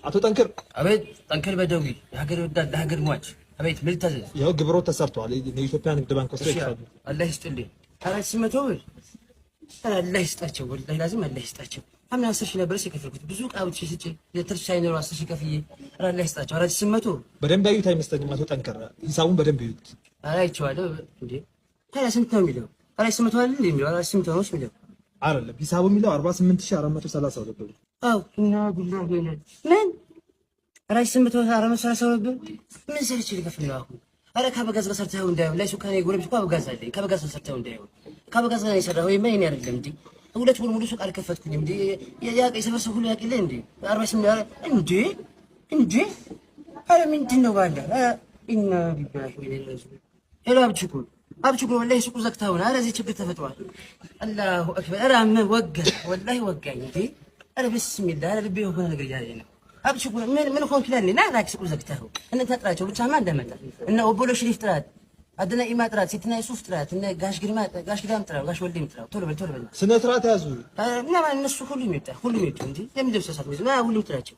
አቶ ጠንክር አቤት። ጠንክር በደዊ የሀገር ወዳድ ለሀገር ሟች አቤት። ምን ልታዘዝ? ያው ግብሮ ተሰርቷል። የኢትዮጵያ ንግድ ባንክ ወስዶ ይፈዱ። አላህ ይስጥልኝ። 400 ብር አላህ ይስጣቸው። ወላሂ ላዚም አላህ ይስጣቸው። አምና 10 ሺህ ነበር የከፈልኩት ብዙ ዕቃዎች ሽጬ የትርፍ ሳይኖር 10 ሺህ ከፍዬ አላህ ይስጣቸው። 400 በደንብ ያዩት አይመስለኝም አቶ ጠንክር። ሂሳቡን በደንብ ይዩት። አይቼዋለሁ እንዴ። ታዲያ ስንት ነው የሚለው? 400 አይደል የሚለው? 400 ነው የሚለው አይደለም። ሂሳቡ የሚለው 48432 ብር። አው እና ቢላሂ ምን 48432 ብር ምን ሰርቼ ልከፍል ነው አሁን? አረ ከበጋዝ ጋር ሰርተኸው እንዳይሆን ላይ ሱካኔ ጎረቤት እኮ አበጋዝ አለኝ። ከበጋዝ ጋር ሰርተኸው እንዳይሆን ከበጋዝ ጋር የሰራኸው ወይ ምን አይደለም እንዴ? ሁለት ወር ሙሉ ሱቅ አልከፈትኩኝም እንዴ? ያ የሰበሰብ ሁሉ ያቅለ እንዴ? 48 እንዴ እንዴ? አረ ምንድን ነው ባንዳ? ኢና ቢላሂ ወኢና ኢለይሂ ሄሎ አብችኩ ወላሂ ሱቁ ዘግተኸው ነው። አረ እዚህ ችግር ተፈጥሯል። አላሁ አክበር። አረ ምን ወጋኝ ወላሂ ወጋኝ እንዴ? አረ ቢስሚላህ አረ ልቤ የሆነ ነገር እያለኝ ነው። አብችኩ ምን ሆንክ ይላል ና ላክ ሱቁ ዘግተኸው እነ ተጥራቸው ብቻ ማን እንደመጣ እነ ኦቦሎ ሽሪፍ ጥራት አደና ኢማ ጥራት ሲትና ዩሱፍ ጥራት እነ ጋሽ ግርማም ጥራት ጋሽ ወልዴም ጥራት ቶሎ በል ስነ ስርዓት ያዙ። እና እነሱ ሁሉም ይምጣ እንዴ? ለምን ደብሰሳት ነው ሁሉም ጥራቸው